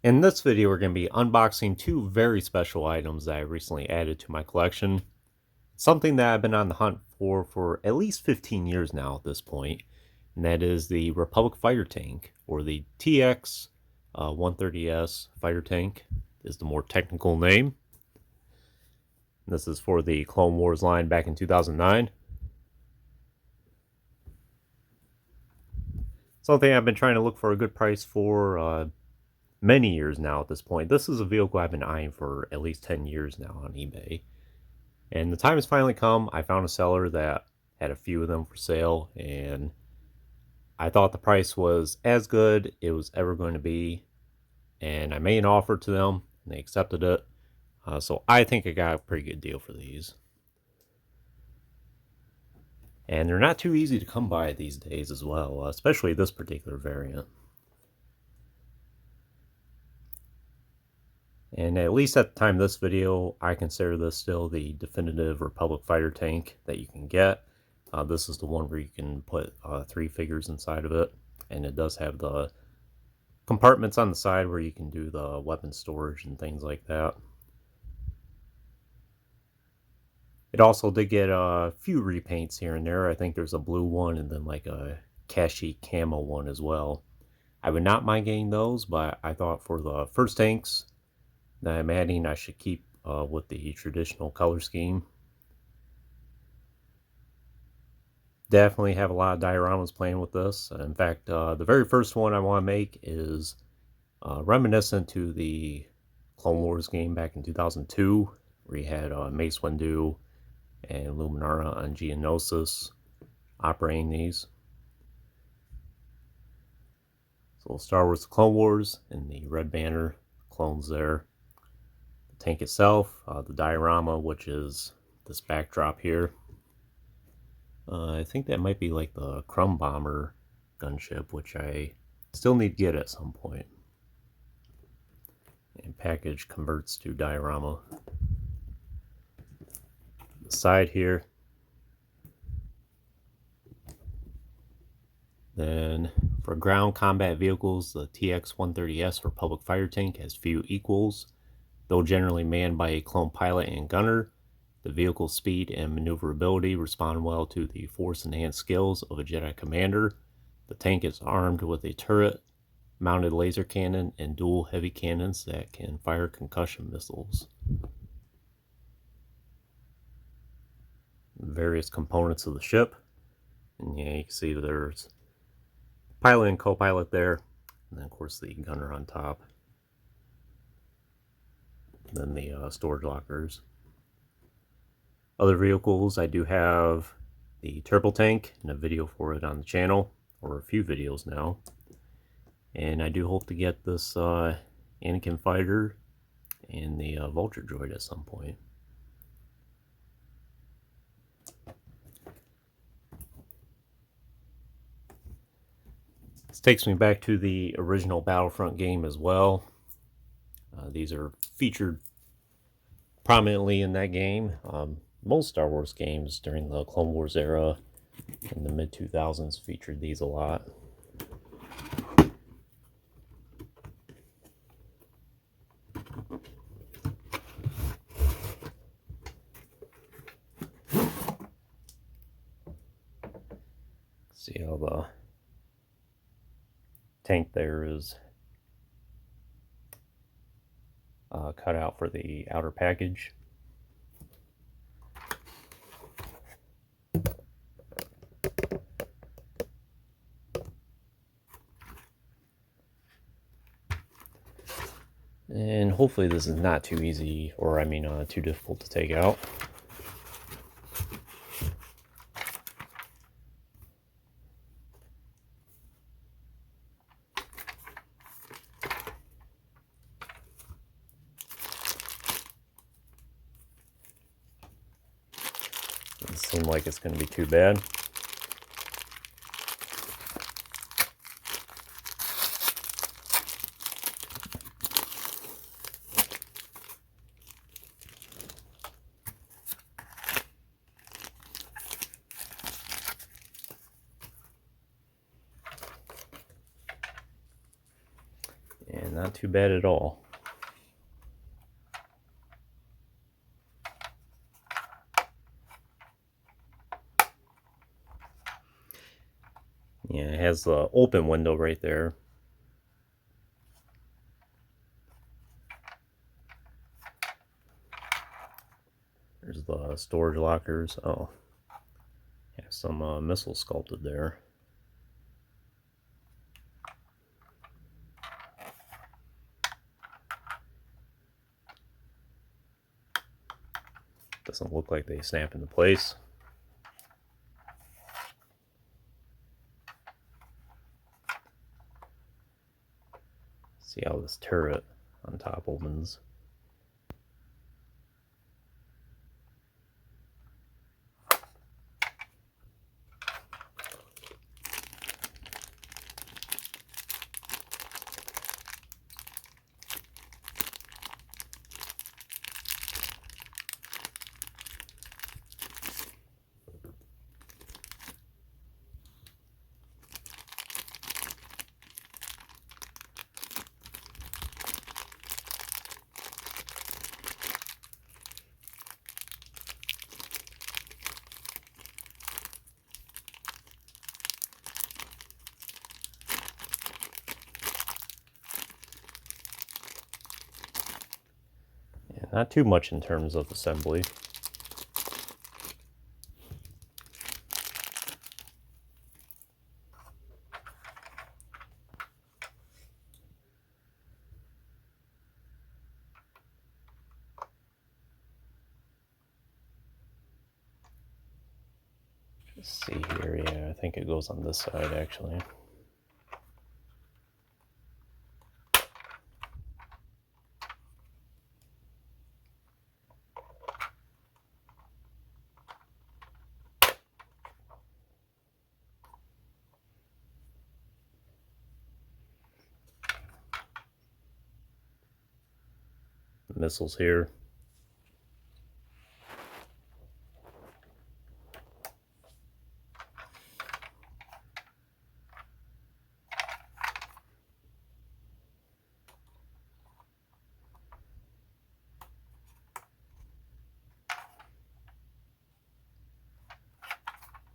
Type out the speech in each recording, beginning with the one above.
In this video, we're going to be unboxing two very special items that I recently added to my collection. Something that I've been on the hunt for at least 15 years now at this point, and that is the Republic fighter tank, or the TX-130S fighter tank is the more technical name. This is for the Clone Wars line back in 2009. Something I've been trying to look for a good price for many years now at this point. This is a vehicle I've been eyeing for at least 10 years now on eBay. And the time has finally come. I found a seller that had a few of them for sale, and I thought the price was as good it was ever going to be. And I made an offer to them, and they accepted it. So I think I got a pretty good deal for these. And they're not too easy to come by these days as well, especially this particular variant. And at least at the time of this video, I consider this still the definitive Republic fighter tank that you can get. This is the one where you can put 3 figures inside of it. And it does have the compartments on the side where you can do the weapon storage and things like that. It also did get a few repaints here and there. I think there's a blue one and then like a Kashi camo one as well. I would not mind getting those, but I thought for the first tanks that I'm adding, I should keep with the traditional color scheme. Definitely have a lot of dioramas playing with this. In fact, the very first one I want to make is reminiscent to the Clone Wars game back in 2002, where you had Mace Windu and Luminara on Geonosis operating these. So Star Wars The Clone Wars and the red banner, clones there. The tank itself, the diorama, which is this backdrop here. I think that might be like the Crumb Bomber gunship, which I still need to get at some point. And package converts to diorama. The side here. Then for ground combat vehicles, the TX-130S Republic fighter tank has few equals. Though generally manned by a clone pilot and gunner, the vehicle's speed and maneuverability respond well to the force-enhanced skills of a Jedi commander. The tank is armed with a turret, mounted laser cannon, and dual heavy cannons that can fire concussion missiles. Various components of the ship. And yeah, you can see there's pilot and co-pilot there. And then, of course, the gunner on top. And then the storage lockers. Other vehicles, I do have the turbo tank and a video for it on the channel, or a few videos now. And I do hope to get this Anakin fighter and the Vulture droid at some point. This takes me back to the original Battlefront game as well. These are featured prominently in that game. Most Star Wars games during the Clone Wars era in the mid-2000s featured these a lot. See how the tank there is cut out for the outer package. And hopefully this is not too easy, or I mean too difficult to take out. Doesn't seem like it's going to be too bad. not too bad at all. Yeah, it has the open window right there. There's the storage lockers. Oh, have some missiles sculpted there. Doesn't look like they snap into place. See how this turret on top opens. Not too much in terms of assembly. Let's see here, yeah, I think it goes on this side actually. Missiles here.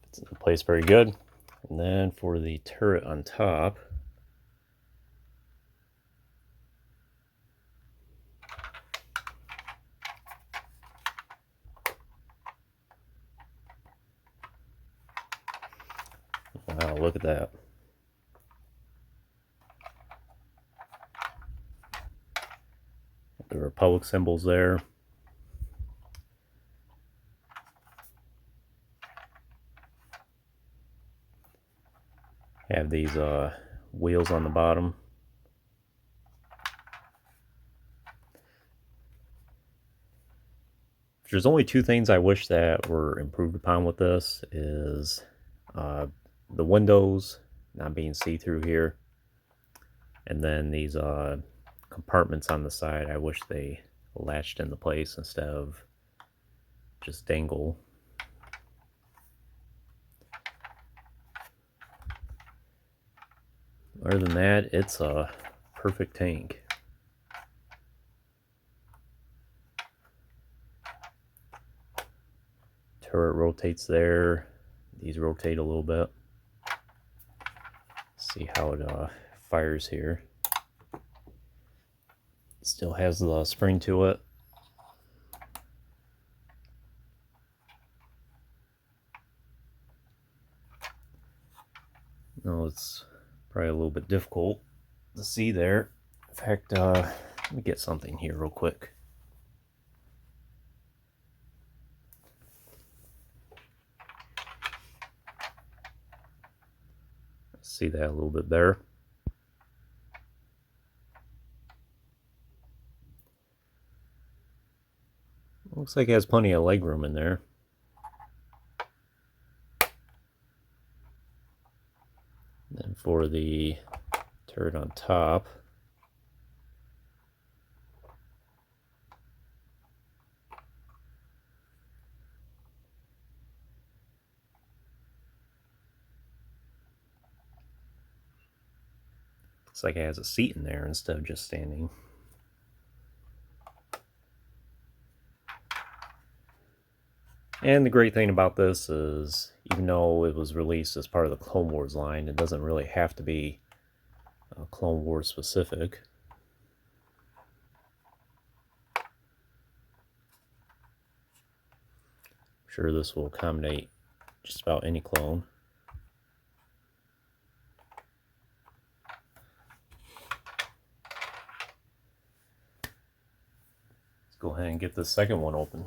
It's in place very good. And then for the turret on top, wow, look at that. The Republic symbols there. Have these wheels on the bottom. There's only two things I wish that were improved upon with this is the windows not being see-through here, and then these compartments on the side. I wish they latched into place instead of just dangle. Other than that, it's a perfect tank. Turret rotates there. These rotate a little bit. See how it fires here. Still has the spring to it. No, it's probably a little bit difficult to see there. In fact, let me get something here real quick. See that a little bit better. Looks like it has plenty of leg room in there. Then for the turret on top, Looks like it has a seat in there instead of just standing. And the great thing about this is, even though it was released as part of the Clone Wars line, it doesn't really have to be Clone Wars specific. I'm sure this will accommodate just about any clone. Let's go ahead and get the second one open.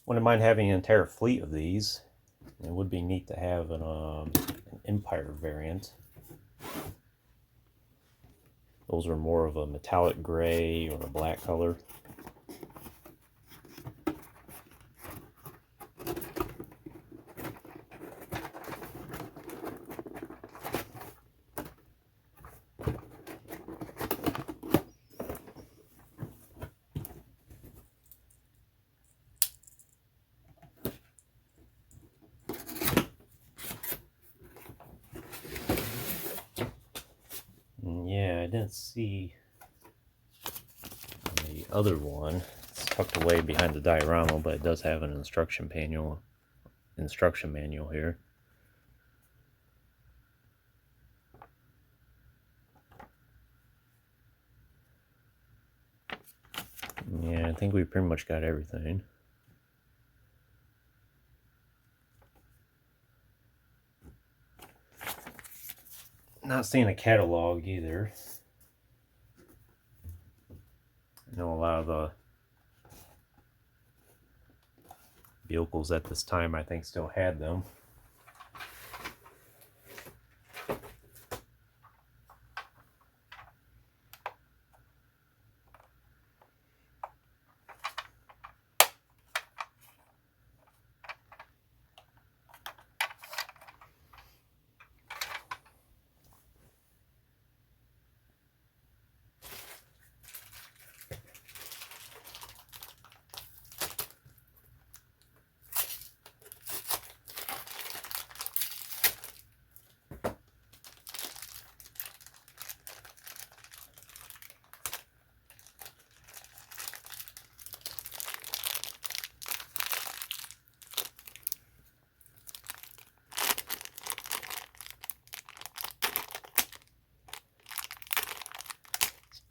Wouldn't mind having an entire fleet of these. It would be neat to have an Empire variant. Those are more of a metallic gray or a black color. Yeah, I didn't see the other one. It's tucked away behind the diorama, but it does have an instruction manual here. Yeah, I think we pretty much got everything. Not seeing a catalog either. I know a lot of the vehicles at this time, I think, still had them.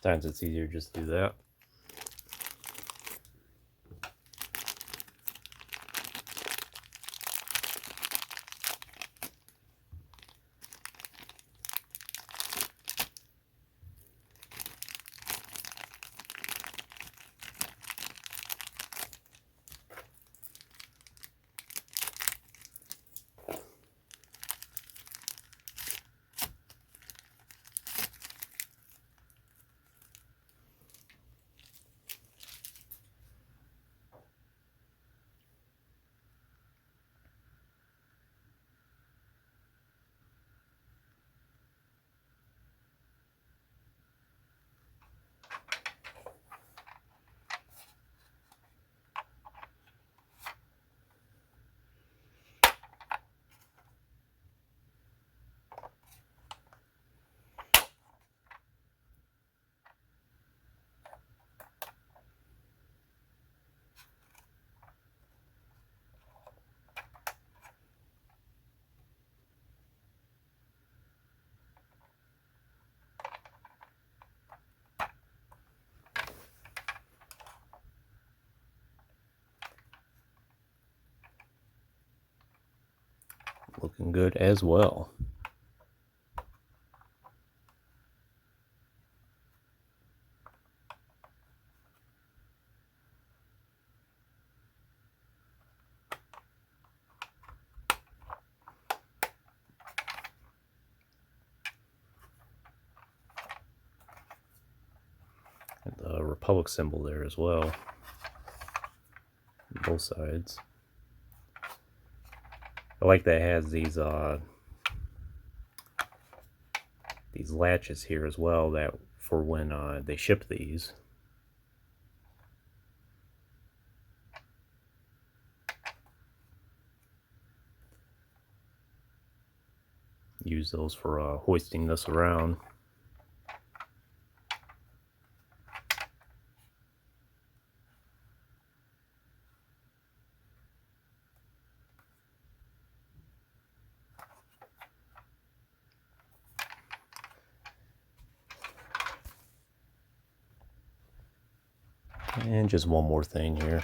Sometimes it's easier just to do that. Looking good as well. And the Republic symbol there as well, on both sides. I like that it has these latches here as well, that for when they ship these. use those for hoisting this around. And just one more thing here.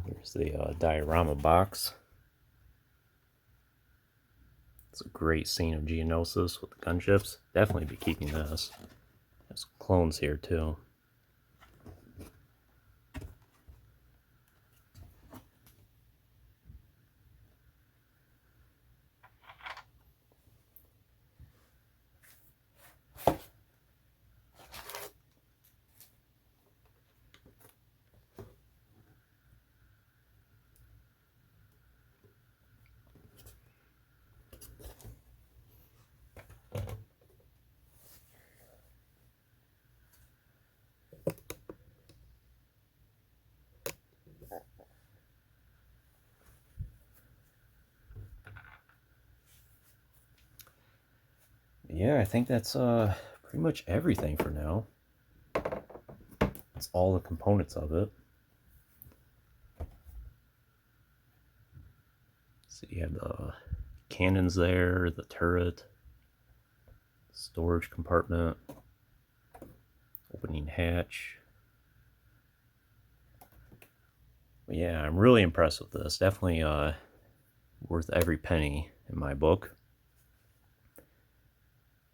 Here's the diorama box. It's a great scene of Geonosis with the gunships. Definitely be keeping this. There's clones here too. Yeah, I think that's pretty much everything for now. That's all the components of it. So you have the cannons there, the turret, storage compartment, opening hatch. But yeah, I'm really impressed with this. Definitely worth every penny in my book.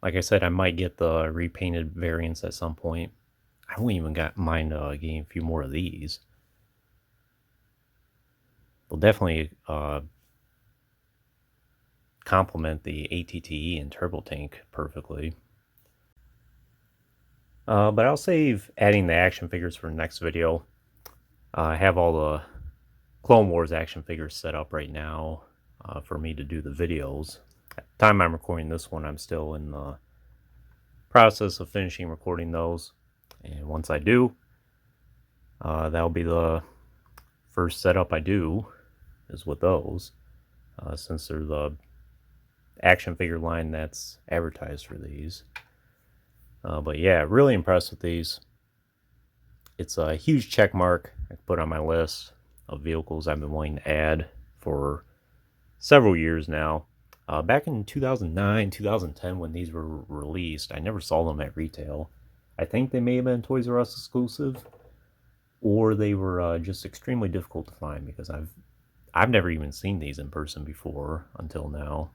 Like I said, I might get the repainted variants at some point. I don't even mind getting a few more of these. They'll definitely complement the ATTE and Turbo Tank perfectly. But I'll save adding the action figures for the next video. I have all the Clone Wars action figures set up right now for me to do the videos. At the time I'm recording this one, I'm still in the process of finishing recording those. And once I do, that'll be the first setup I do is with those, since they're the action figure line that's advertised for these. But yeah, really impressed with these. It's a huge check mark I put on my list of vehicles I've been wanting to add for several years now. Back in 2009, 2010, when these were released, I never saw them at retail. I think they may have been Toys R Us exclusive, or they were just extremely difficult to find because I've never even seen these in person before until now.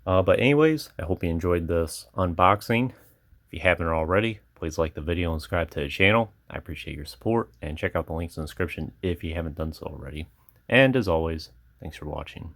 But anyways, I hope you enjoyed this unboxing. If you haven't already, please like the video and subscribe to the channel. I appreciate your support, and check out the links in the description if you haven't done so already. And as always, thanks for watching.